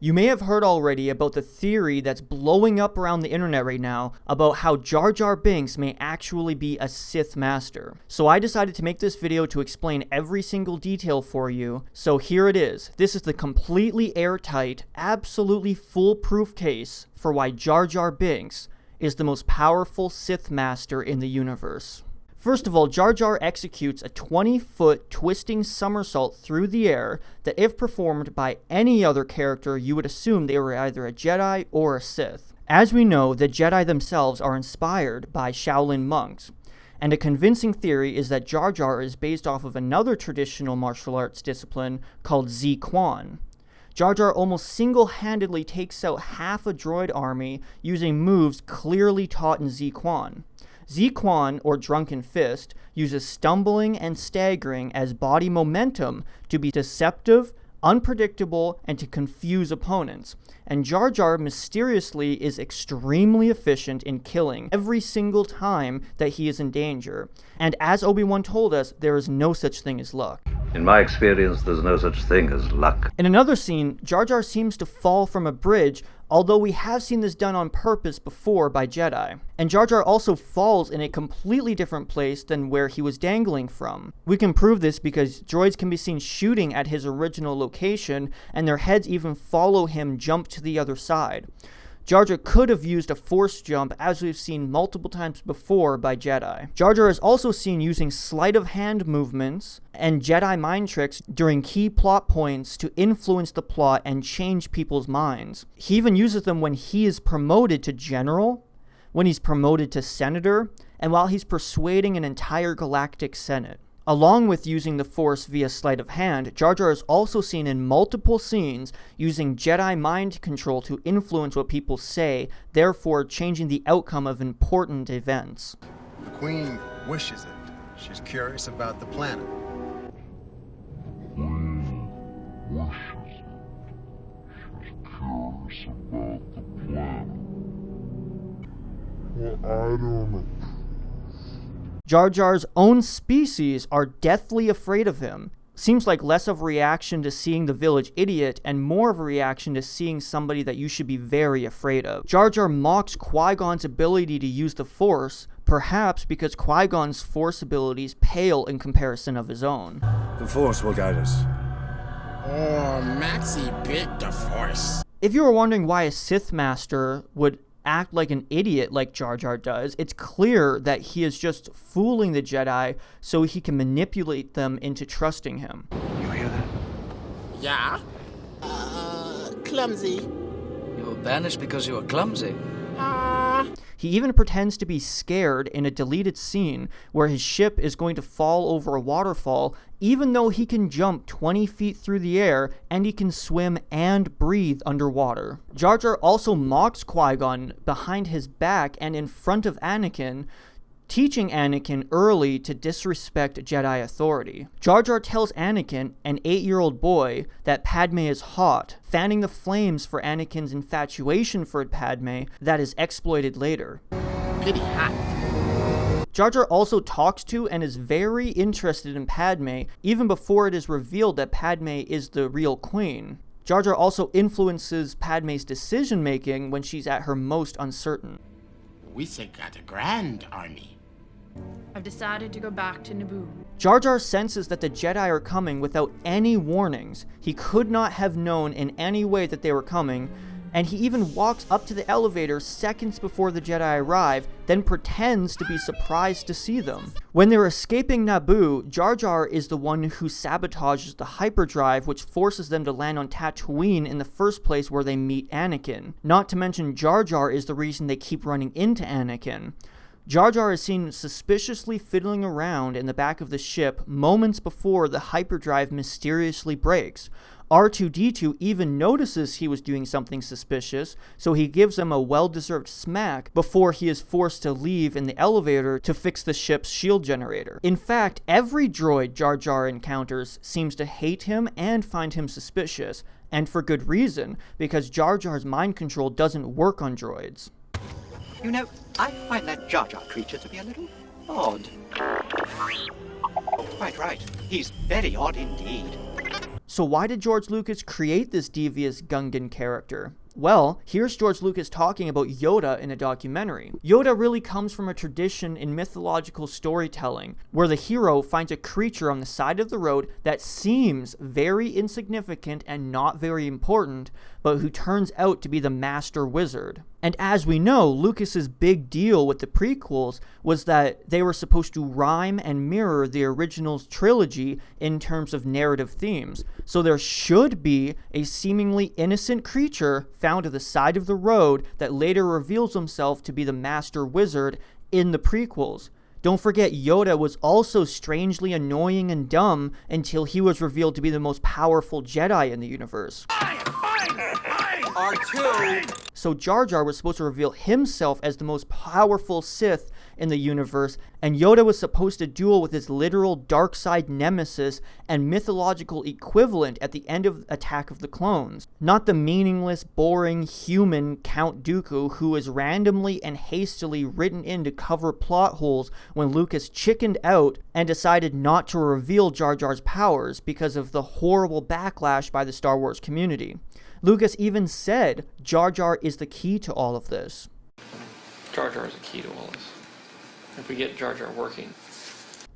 You may have heard already about the theory that's blowing up around the internet right now about how Jar Jar Binks may actually be a Sith Master. So I decided to make this video to explain every single detail for you. So here it is. This is the completely airtight, absolutely foolproof case for why Jar Jar Binks is the most powerful Sith Master in the universe. First of all, Jar Jar executes a 20-foot twisting somersault through the air that, if performed by any other character, you would assume they were either a Jedi or a Sith. As we know, the Jedi themselves are inspired by Shaolin monks, and a convincing theory is that Jar Jar is based off of another traditional martial arts discipline called Zi-Quan. Jar Jar almost single-handedly takes out half a droid army using moves clearly taught in Zi-Quan. Zi-Quan, or Drunken Fist, uses stumbling and staggering as body momentum to be deceptive, unpredictable, and to confuse opponents. And Jar Jar mysteriously is extremely efficient in killing every single time that he is in danger. And as Obi-Wan told us, there is no such thing as luck. In my experience, there's no such thing as luck. In another scene, Jar Jar seems to fall from a bridge, although we have seen this done on purpose before by Jedi. And Jar Jar also falls in a completely different place than where he was dangling from. We can prove this because droids can be seen shooting at his original location, and their heads even follow him jump to the other side. Jar Jar could have used a force jump, as we've seen multiple times before by Jedi. Jar Jar is also seen using sleight of hand movements and Jedi mind tricks during key plot points to influence the plot and change people's minds. He even uses them when he is promoted to general, when he's promoted to senator, and while he's persuading an entire galactic senate. Along with using the Force via sleight of hand, Jar Jar is also seen in multiple scenes using Jedi mind control to influence what people say, therefore changing the outcome of important events. The Queen wishes it. She's curious about the planet. Queen wishes it. She's curious about the planet. Well, I don't know. Jar Jar's own species are deathly afraid of him. Seems like less of a reaction to seeing the village idiot and more of a reaction to seeing somebody that you should be very afraid of. Jar Jar mocks Qui-Gon's ability to use the Force, perhaps because Qui-Gon's Force abilities pale in comparison of his own. The Force will guide us. Oh, Maxie bit the Force. If you were wondering why a Sith Master would act like an idiot like Jar Jar does, it's clear that he is just fooling the Jedi so he can manipulate them into trusting him. You hear that? Yeah? Clumsy. You were banished because you were clumsy. He even pretends to be scared in a deleted scene where his ship is going to fall over a waterfall, even though he can jump 20 feet through the air and he can swim and breathe underwater. Jar Jar also mocks Qui-Gon behind his back and in front of Anakin, teaching Anakin early to disrespect Jedi authority. Jar Jar tells Anakin, an 8-year-old boy, that Padme is hot, fanning the flames for Anakin's infatuation for Padme that is exploited later. Pretty hot. Jar Jar also talks to and is very interested in Padme, even before it is revealed that Padme is the real queen. Jar Jar also influences Padme's decision-making when she's at her most uncertain. We got a grand army. I've decided to go back to Naboo. Jar Jar senses that the Jedi are coming without any warnings. He could not have known in any way that they were coming, and he even walks up to the elevator seconds before the Jedi arrive, then pretends to be surprised to see them. When they're escaping Naboo, Jar Jar is the one who sabotages the hyperdrive, which forces them to land on Tatooine in the first place where they meet Anakin. Not to mention Jar Jar is the reason they keep running into Anakin. Jar Jar is seen suspiciously fiddling around in the back of the ship moments before the hyperdrive mysteriously breaks. R2-D2 even notices he was doing something suspicious, so he gives him a well-deserved smack before he is forced to leave in the elevator to fix the ship's shield generator. In fact, every droid Jar Jar encounters seems to hate him and find him suspicious, and for good reason, because Jar Jar's mind control doesn't work on droids. You know, I find that Jar Jar creature to be a little odd. Oh, quite right. He's very odd indeed. So why did George Lucas create this devious Gungan character? Well, here's George Lucas talking about Yoda in a documentary. Yoda really comes from a tradition in mythological storytelling, where the hero finds a creature on the side of the road that seems very insignificant and not very important, but who turns out to be the master wizard. And as we know, Lucas's big deal with the prequels was that they were supposed to rhyme and mirror the original trilogy in terms of narrative themes. So there should be a seemingly innocent creature found at the side of the road that later reveals himself to be the master wizard in the prequels. Don't forget, Yoda was also strangely annoying and dumb until he was revealed to be the most powerful Jedi in the universe. R2! So Jar Jar was supposed to reveal himself as the most powerful Sith in the universe, and Yoda was supposed to duel with his literal dark side nemesis and mythological equivalent at the end of Attack of the Clones. Not the meaningless, boring, human Count Dooku who was randomly and hastily written in to cover plot holes when Lucas chickened out and decided not to reveal Jar Jar's powers because of the horrible backlash by the Star Wars community. Lucas even said Jar Jar is the key to all of this. Jar Jar is the key to all this. If we get Jar Jar working.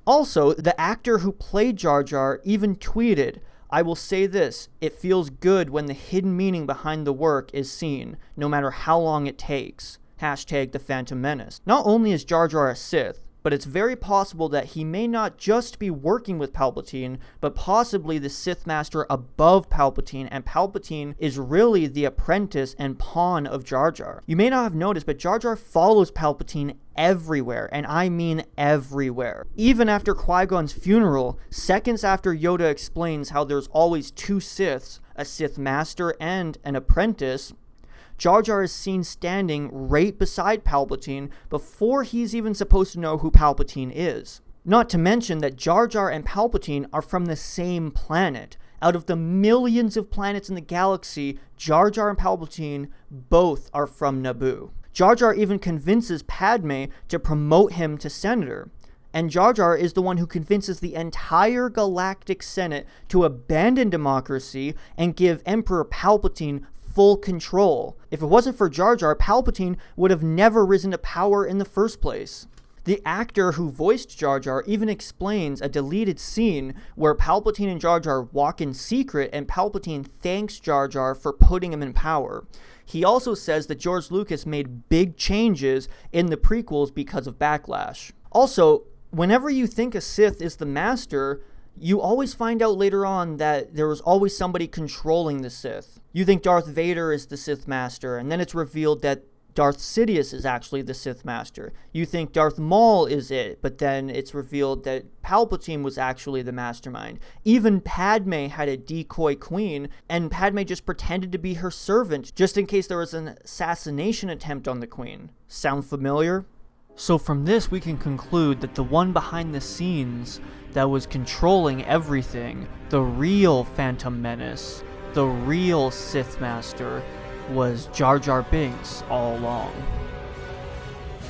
Also, the actor who played Jar Jar even tweeted, "I will say this, it feels good when the hidden meaning behind the work is seen, no matter how long it takes." Hashtag The Phantom Menace. Not only is Jar Jar a Sith, but it's very possible that he may not just be working with Palpatine, but possibly the Sith Master above Palpatine, and Palpatine is really the apprentice and pawn of Jar Jar. You may not have noticed, but Jar Jar follows Palpatine everywhere, and I mean everywhere. Even after Qui-Gon's funeral, seconds after Yoda explains how there's always two Siths, a Sith Master and an apprentice, Jar Jar is seen standing right beside Palpatine before he's even supposed to know who Palpatine is. Not to mention that Jar Jar and Palpatine are from the same planet. Out of the millions of planets in the galaxy, Jar Jar and Palpatine both are from Naboo. Jar Jar even convinces Padme to promote him to senator. And Jar Jar is the one who convinces the entire Galactic Senate to abandon democracy and give Emperor Palpatine full control. If it wasn't for Jar Jar, Palpatine would have never risen to power in the first place. The actor who voiced Jar Jar even explains a deleted scene where Palpatine and Jar Jar walk in secret and Palpatine thanks Jar Jar for putting him in power. He also says that George Lucas made big changes in the prequels because of backlash. Also, whenever you think a Sith is the master, you always find out later on that there was always somebody controlling the Sith. You think Darth Vader is the Sith Master, and then it's revealed that Darth Sidious is actually the Sith Master. You think Darth Maul is it, but then it's revealed that Palpatine was actually the mastermind. Even Padme had a decoy queen, and Padme just pretended to be her servant, just in case there was an assassination attempt on the queen. Sound familiar? So from this we can conclude that the one behind the scenes that was controlling everything, the real Phantom Menace, the real Sith Master, was Jar Jar Binks all along.